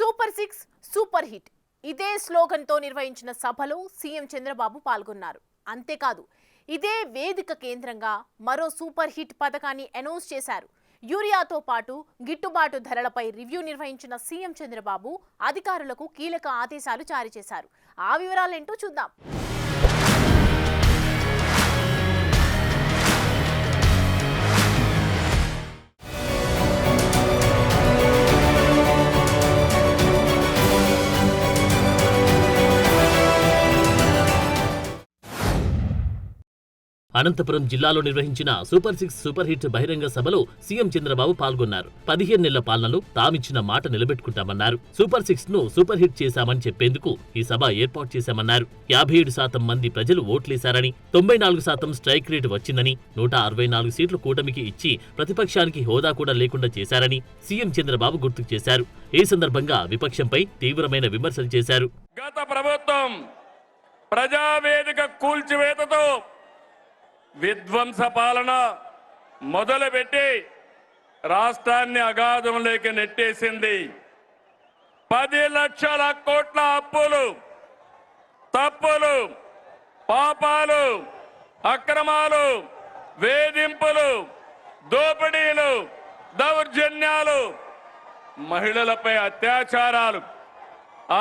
Super 6 super hit ఇదే స్లోగన్తో నిర్వహించిన సభలో సీఎం చంద్రబాబు పాల్గొన్నారు. అంతేకాదు ఇదే వేదిక కేంద్రంగా మరో సూపర్ హిట్ పథకాన్ని అనౌన్స్ చేశారు. యూరియాతో పాటు గిట్టుబాటు ధరలపై రివ్యూ నిర్వహించిన సీఎం చంద్రబాబు అధికారులకు కీలక ఆదేశాలు జారీ చేశారు. ఆ వివరాలేంటో చూద్దాం. అనంతపురం జిల్లాలో నిర్వహించిన సూపర్ 6 సూపర్ హిట్ బహిరంగ సభలో సీఎం చంద్రబాబు పాల్గొన్నారు. 15 నెలల పాలనలో తామిచ్చిన మాట నిలబెట్టుకుంటామన్నారు. సూపర్ 6 ను సూపర్ హిట్ చేశామని చెప్పేందుకు ఈ సభ ఏర్పాటు చేశామన్నారు. 57% మంది ప్రజలు ఓట్లేశారని, 94% స్ట్రైక్ రేటు వచ్చిందని, 164 సీట్లు కూటమికి ఇచ్చి ప్రతిపక్షానికి హోదా కూడా లేకుండా చేశారని సీఎం చంద్రబాబు గుర్తు చేశారు. ఈ సందర్భంగా విపక్షంపై తీవ్రమైన విమర్శలు చేశారు. గత ప్రభుత్వం ప్రజావేదిక కూల్చివేతతో విధ్వంస పాలన మొదలుపెట్టి రాష్ట్రాన్ని అగాధంలోకి నెట్టేసింది. 10 లక్షల కోట్ల అప్పులు, తప్పులు, పాపాలు, అక్రమాలు, వేధింపులు, దోపిడీలు, దౌర్జన్యాలు, మహిళలపై అత్యాచారాలు,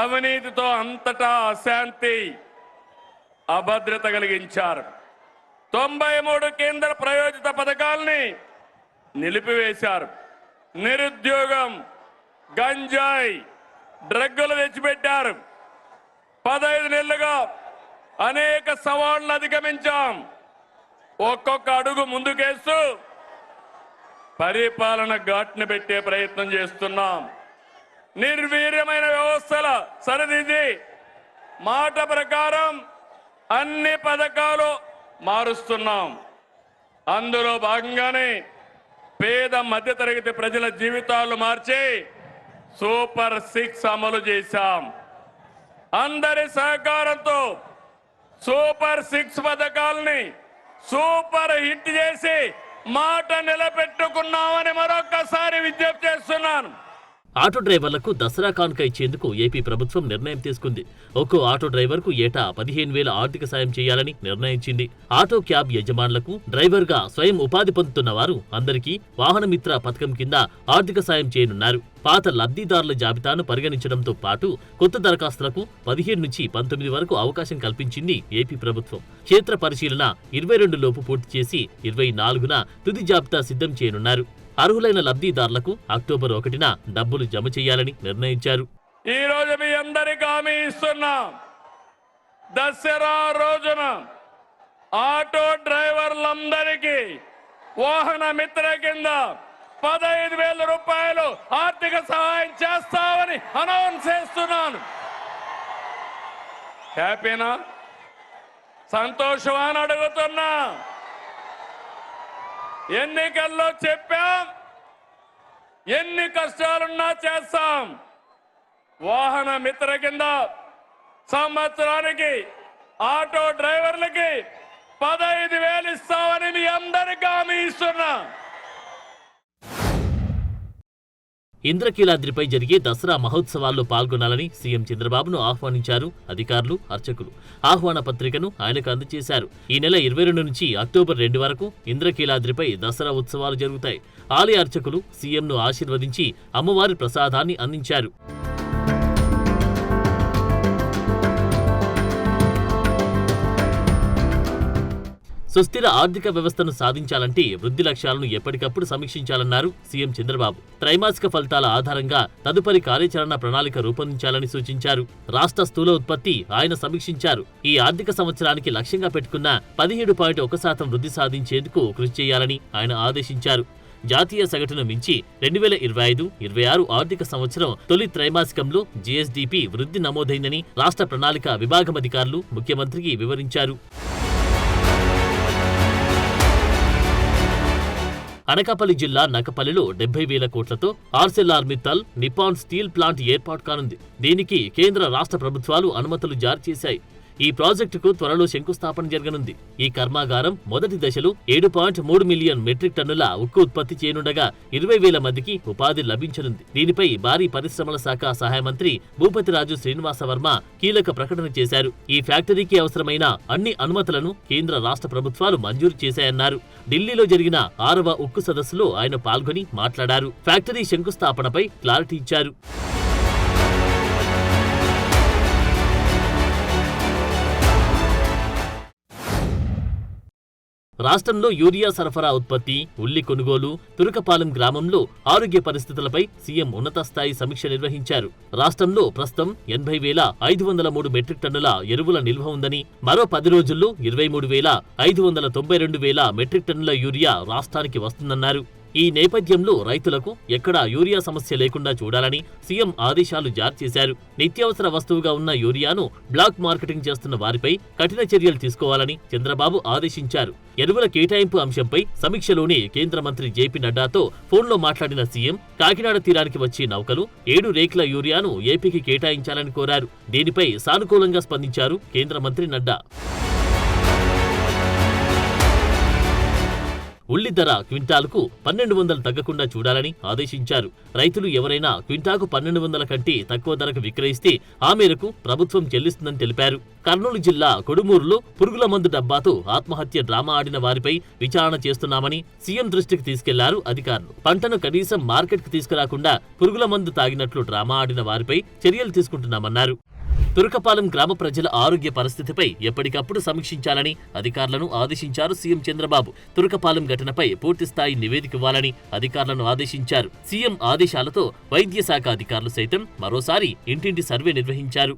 అవినీతితో అంతటా అశాంతి, అభద్రత కలిగించారు. 93 కేంద్ర ప్రాయోజిత పథకాల్ని నిలిపివేశారు. నిరుద్యోగం, గంజాయి, డ్రగ్గులు తెచ్చిపెట్టారు. 15 నెలలుగా అనేక సవాళ్లను అధిగమించాం. ఒక్కొక్క అడుగు ముందుకేస్తూ పరిపాలన ఘాట్ని పెట్టే ప్రయత్నం చేస్తున్నాం. నిర్వీర్యమైన వ్యవస్థల సరిదిద్ది మాట ప్రకారం అన్ని పథకాలు మారుస్తున్నాం. అందులో భాగంగానే పేద మధ్యతరగతి ప్రజల జీవితాలు మార్చి సూపర్ 6 అమలు చేశాం. అందరి సహకారంతో సూపర్ 6 పథకాలని సూపర్ హిట్ చేసి మాట నిలబెట్టుకున్నామని మరొకసారి విజ్ఞప్తి చేస్తున్నాను. ఆటో డ్రైవర్లకు దసరా కానుక ఇచ్చేందుకు ఏపీ ప్రభుత్వం నిర్ణయం తీసుకుంది. ఒక్కో ఆటో డ్రైవర్కు ఏటా 15,000 ఆర్థిక సాయం చేయాలని నిర్ణయించింది. ఆటో క్యాబ్ యజమానులకు, డ్రైవర్గా స్వయం ఉపాధి పొందుతున్న వారు అందరికీ వాహనమిత్ర పథకం కింద ఆర్థిక సాయం చేయనున్నారు. పాత లబ్ధిదారుల జాబితాను పరిగణించడంతో పాటు కొత్త దరఖాస్తులకు 15 నుంచి 19 వరకు అవకాశం కల్పించింది ఏపీ ప్రభుత్వం. క్షేత్ర పరిశీలన 22 లోపు పూర్తి చేసి 24న తుది జాబితా సిద్ధం చేయనున్నారు. అర్హులైన లబ్ధిదారులకు అక్టోబర్ 1న డబ్బులు జమ చేయాలని నిర్ణయించారు. ఈ రోజు మీ అందరికీ హామీ ఇస్తున్నాం. దసరా రోజున ఆటో డ్రైవర్లందరికీ వాహన మిత్ర కింద 15,000 రూపాయలు ఆర్థిక సహాయం చేస్తామని అనౌన్స్ చేస్తున్నాను. హ్యాపీనా? సంతోషమా అని అడుగుతున్నా. ఎన్నికల్లో చెప్పాం, ఎన్ని కష్టాలున్నా చేస్తాం. వాహన మిత్ర కింద సంవత్సరానికి ఆటో డ్రైవర్లకి 15,000 ఇస్తామని మీ అందరికీ హామీ ఇస్తున్నా. ఇంద్రకీలాద్రిపై జరిగే దసరా మహోత్సవాల్లో పాల్గొనాలని సీఎం చంద్రబాబును ఆహ్వానించారు అధికారులు, అర్చకులు. ఆహ్వాన పత్రికను ఆయనకు అందజేశారు. ఈ నెల 22 నుంచి అక్టోబర్ 2 వరకు ఇంద్రకీలాద్రిపై దసరా ఉత్సవాలు జరుగుతాయి. ఆలయ అర్చకులు సీఎంను ఆశీర్వదించి అమ్మవారి ప్రసాదాన్ని అందించారు. సుస్థిర ఆర్థిక వ్యవస్థను సాధించాలంటే వృద్ధి లక్ష్యాలను ఎప్పటికప్పుడు సమీక్షించాలన్నారు సీఎం చంద్రబాబు. త్రైమాసిక ఫలితాల ఆధారంగా తదుపరి కార్యాచరణ ప్రణాళిక రూపొందించాలని సూచించారు. రాష్ట్ర స్థూల ఉత్పత్తి ఆయన సమీక్షించారు. ఈ ఆర్థిక సంవత్సరానికి లక్ష్యంగా పెట్టుకున్న 17.1% వృద్ధి సాధించేందుకు కృషి చేయాలని ఆయన ఆదేశించారు. జాతీయ సగటును మించి 2025-26 ఆర్థిక సంవత్సరం తొలి త్రైమాసికంలో జీఎస్డీపీ వృద్ధి నమోదైందని రాష్ట్ర ప్రణాళిక విభాగం అధికారులు ముఖ్యమంత్రికి వివరించారు. అనకాపల్లి జిల్లా నకపల్లిలో 70,000 కోట్లతో ఆర్సెల్ఆర్మిత్తల్ నిప్పాన్ స్టీల్ ప్లాంట్ ఏర్పాటు కానుంది. దీనికి కేంద్ర రాష్ట్ర ప్రభుత్వాలు అనుమతులు జారీ చేశాయి. ఈ ప్రాజెక్టుకు త్వరలో శంకుస్థాపన జరగనుంది. ఈ కర్మాగారం మొదటి దశలో 7.3 మిలియన్ మెట్రిక్ టన్నుల ఉక్కు ఉత్పత్తి చేయనుండగా 20,000 మందికి ఉపాధి లభించనుంది. దీనిపై భారీ పరిశ్రమల శాఖ సహాయ మంత్రి భూపతిరాజు శ్రీనివాస వర్మ కీలక ప్రకటన చేశారు. ఈ ఫ్యాక్టరీకి అవసరమైన అన్ని అనుమతులను కేంద్ర రాష్ట్ర ప్రభుత్వాలు మంజూరు చేశాయన్నారు. ఢిల్లీలో జరిగిన 6వ ఉక్కు సదస్సులో ఆయన పాల్గొని మాట్లాడారు. ఫ్యాక్టరీ శంకుస్థాపనపై క్లారిటీ ఇచ్చారు. రాష్ట్రంలో యూరియా సరఫరా ఉత్పత్తి, ఉల్లి కొనుగోలు, తురకపాలెం గ్రామంలో ఆరోగ్య పరిస్థితులపై సీఎం ఉన్నతస్థాయి సమీక్ష నిర్వహించారు. రాష్ట్రంలో ప్రస్తుతం 80,503 మెట్రిక్ టన్నుల ఎరువుల నిల్వ ఉందని, మరో 10 రోజుల్లో 23,592 మెట్రిక్ టన్నుల యూరియా రాష్ట్రానికి వస్తుందన్నారు. ఈ నేపథ్యంలో రైతులకు ఎక్కడా యూరియా సమస్య లేకుండా చూడాలని సీఎం ఆదేశాలు జారీ చేశారు. నిత్యావసర వస్తువుగా ఉన్న యూరియాను బ్లాక్ మార్కెటింగ్ చేస్తున్న వారిపై కఠిన చర్యలు తీసుకోవాలని చంద్రబాబు ఆదేశించారు. ఎరువుల కేటాయింపు అంశంపై సమీక్షలోనే కేంద్ర మంత్రి జేపీ నడ్డాతో ఫోన్లో మాట్లాడిన సీఎం కాకినాడ తీరానికి వచ్చే నౌకలు 7 రేకుల యూరియాను ఏపీకి కేటాయించాలని కోరారు. దీనిపై సానుకూలంగా స్పందించారు కేంద్ర మంత్రి నడ్డా. ఉల్లి ధర క్వింటాలుకు 1,200 తగ్గకుండా చూడాలని ఆదేశించారు. రైతులు ఎవరైనా క్వింటాకు 1,200 కంటే తక్కువ ధరకు విక్రయిస్తే ఆ మేరకు ప్రభుత్వం చెల్లిస్తుందని తెలిపారు. కర్నూలు జిల్లా కొడుమూరులో పురుగుల మందు డబ్బాతో ఆత్మహత్య డ్రామా ఆడిన వారిపై విచారణ చేస్తున్నామని సీఎం దృష్టికి తీసుకెళ్లారు అధికారులు. పంటను కనీసం మార్కెట్కు తీసుకురాకుండా పురుగుల మందు తాగినట్లు డ్రామా ఆడిన వారిపై చర్యలు తీసుకుంటున్నామన్నారు. తురకపాలెం గ్రామ ప్రజల ఆరోగ్య పరిస్థితిపై ఎప్పటికప్పుడు సమీక్షించాలని అధికారులను ఆదేశించారు సీఎం చంద్రబాబు. తురకపాలెం ఘటనపై పూర్తిస్థాయి నివేదిక ఇవ్వాలని అధికారులను ఆదేశించారు. సీఎం ఆదేశాలతో వైద్య శాఖ అధికారులు సైతం మరోసారి ఇంటింటి సర్వే నిర్వహించారు.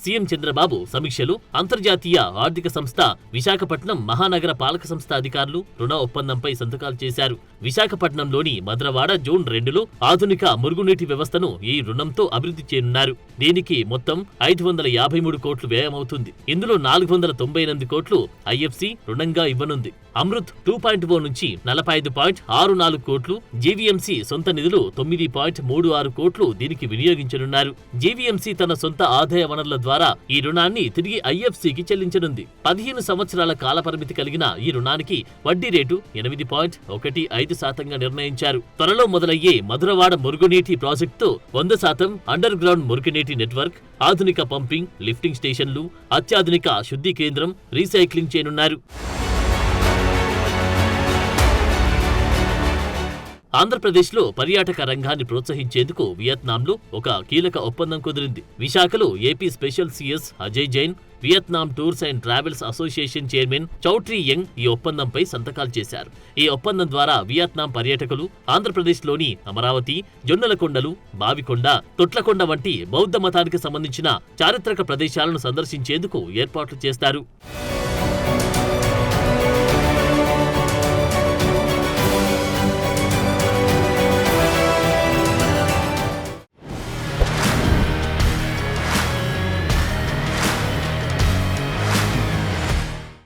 సీఎం చంద్రబాబు సమీక్షలు అంతర్జాతీయ ఆర్థిక సంస్థ విశాఖపట్నం మహానగర పాలక సంస్థ అధికారులు రుణ ఒప్పందంపై సంతకాలు చేశారు. విశాఖపట్నంలోని మద్రవాడ జోన్ 2లో ఆధునిక మురుగునీటి వ్యవస్థను ఈ రుణంతో అభివృద్ధి చేయనున్నారు. దీనికి మొత్తం 553 కోట్లు వ్యయమవుతుంది. ఇందులో 498 కోట్లు ఐఎఫ్సి రుణంగా ఇవ్వనుంది. అమృత్ 2.0 నుంచి 45.64 కోట్లు, జీవీఎంసీ సొంత నిధులు 9.36 కోట్లు దీనికి వినియోగించనున్నారు. జీవీఎంసీ తన సొంత ఆదాయ వనరుల ద్వారా ఈ రుణాన్ని తిరిగి ఐఎఫ్సికి చెల్లించనుంది. 15 సంవత్సరాల కాలపరిమితి కలిగిన ఈ రుణానికి వడ్డీ రేటు 8.15% నిర్ణయించారు. త్వరలో మొదలయ్యే మధురవాడ మురుగునీటి ప్రాజెక్టుతో 100% అండర్ గ్రౌండ్ మురుగునీటి నెట్వర్క్, ఆధునిక పంపింగ్, లిఫ్టింగ్ స్టేషన్లు, అత్యాధునిక శుద్ధి కేంద్రం, రీసైక్లింగ్ చేయనున్నారు. ఆంధ్రప్రదేశ్లో పర్యాటక రంగాన్ని ప్రోత్సహించేందుకు వియత్నాంలో ఒక కీలక ఒప్పందం కుదిరింది. విశాఖలో AP special CS Ajay Jain, Vietnam tours and travels association chairman choultry young ఈ ఒప్పందంపై సంతకాలు చేశారు. ఈ ఒప్పందం ద్వారా వియత్నాం పర్యాటకులు ఆంధ్రప్రదేశ్లోని అమరావతి, జొన్నలకొండలు, బావికొండ, తొట్లకొండ వంటి బౌద్ధ మతానికి సంబంధించిన చారిత్రక ప్రదేశాలను సందర్శించేందుకు ఏర్పాట్లు చేస్తారు.